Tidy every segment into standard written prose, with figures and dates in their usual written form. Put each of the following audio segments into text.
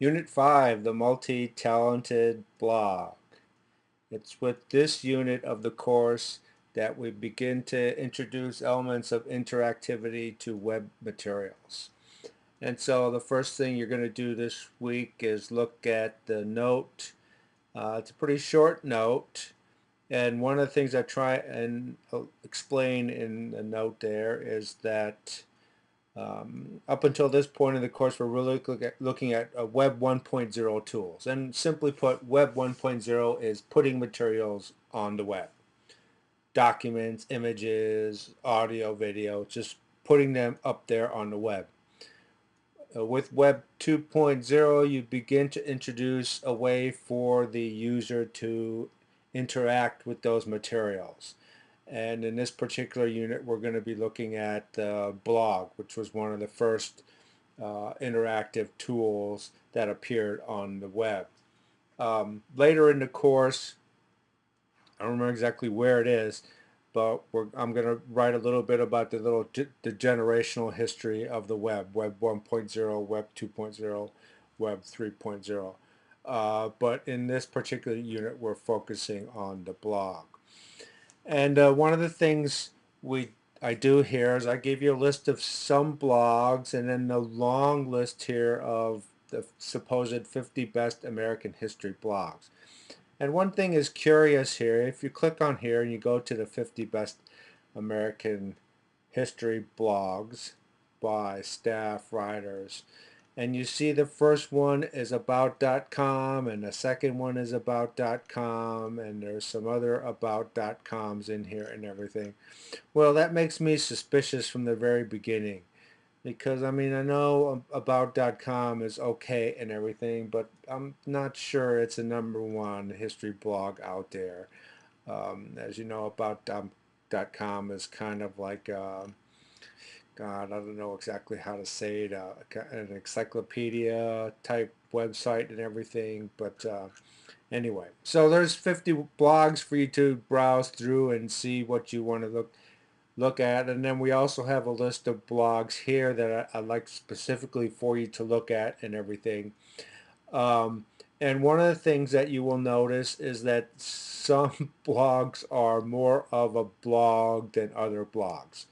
Unit 5, the multi-talented blog. It's with this unit of the course that we begin to introduce elements of interactivity to web materials. And so the first thing you're going to do this week is look at the note. It's a pretty short note. And one of the things I try and explain in the note there is that up until this point in the course, we're really looking at Web 1.0 tools. And simply put, Web 1.0 is putting materials on the web. Documents, images, audio, video, just putting them up there on the web. With Web 2.0, you begin to introduce a way for the user to interact with those materials. And in this particular unit, we're going to be looking at the blog, which was one of the first interactive tools that appeared on the web. Later in the course, I don't remember exactly where it is, but I'm going to write a little bit about the generational history of the web, Web 1.0, Web 2.0, Web 3.0. But in this particular unit, we're focusing on the blog. And one of the things we I do here is I give you a list of some blogs and then the long list here of the supposed 50 best American history blogs. And one thing is curious here. If you click on here and you go to the 50 best American history blogs by staff writers, and you see the first one is about.com and the second one is about.com and there's some other about.coms in here and everything. Well, that makes me suspicious from the very beginning because I mean I know about.com is okay and everything, but I'm not sure it's a number one history blog out there. As you know, about.com is kind of like God, I don't know exactly how to say it, an encyclopedia type website and everything, but anyway. So there's 50 blogs for you to browse through and see what you want to look at, and then we also have a list of blogs here that I'd like specifically for you to look at and everything. Um, and one of the things that you will notice is that some blogs are more of a blog than other blogs.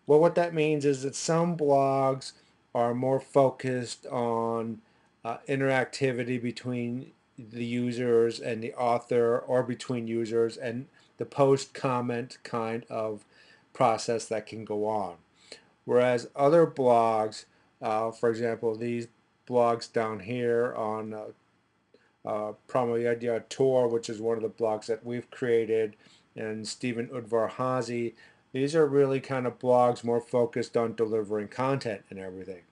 Well, what that means is that some blogs are more focused on interactivity between the users and the author, or between users and the post comment kind of process that can go on. Whereas other blogs, for example, these blogs down here on Promulgatia Tour, which is one of the blogs that we've created, and Stephen Udvar-Hazy. These are really kind of blogs more focused on delivering content and everything.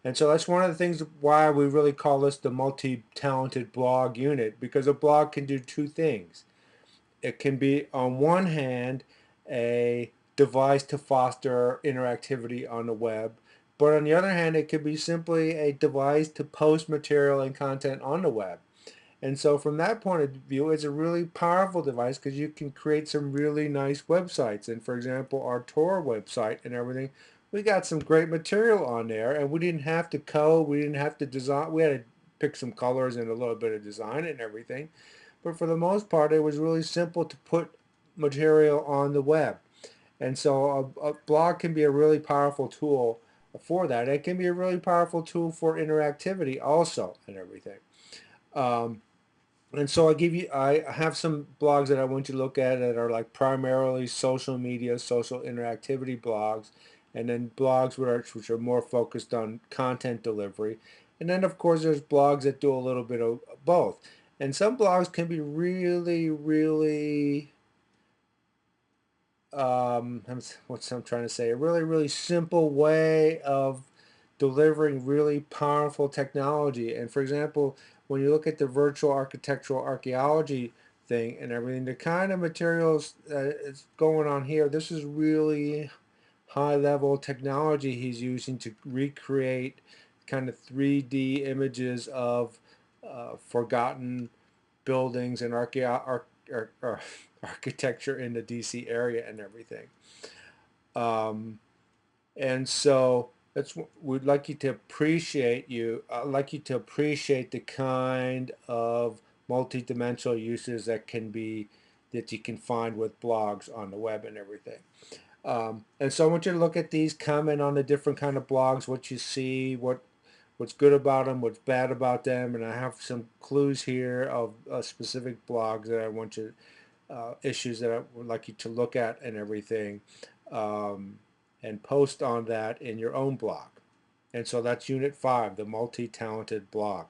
And so that's one of the things why we really call this the multi-talented blog unit, because a blog can do two things. It can be, on one hand, a device to foster interactivity on the web, but on the other hand, it could be simply a device to post material and content on the web. And so from that point of view, it's a really powerful device because you can create some really nice websites. And for example, our Tor website and everything, we got some great material on there, and we didn't have to code, we didn't have to design, we had to pick some colors and a little bit of design and everything. But for the most part, it was really simple to put material on the web. And so a blog can be a really powerful tool for that. It can be a really powerful tool for interactivity also and everything. Um, and so I have some blogs that I want you to look at that are like primarily social media, social interactivity blogs, and then blogs which are more focused on content delivery. And then of course there's blogs that do a little bit of both. And some blogs can be really, really, what's I'm trying to say, a really, really simple way of delivering really powerful technology. And for example, when you look at the virtual architectural archaeology thing and everything, the kind of materials that is going on here, this is really high level technology he's using to recreate kind of 3D images of forgotten buildings and architecture in the DC area and everything. Um, and so we'd like you to appreciate the kind of multi-dimensional uses that you can find with blogs on the web and everything. And so I want you to look at these, comment on the different kind of blogs, what you see, what's good about them, what's bad about them, and I have some clues here of specific blogs that I want you, issues that I would like you to look at and everything, um, and post on that in your own blog. And so that's Unit 5, the multi-talented blog.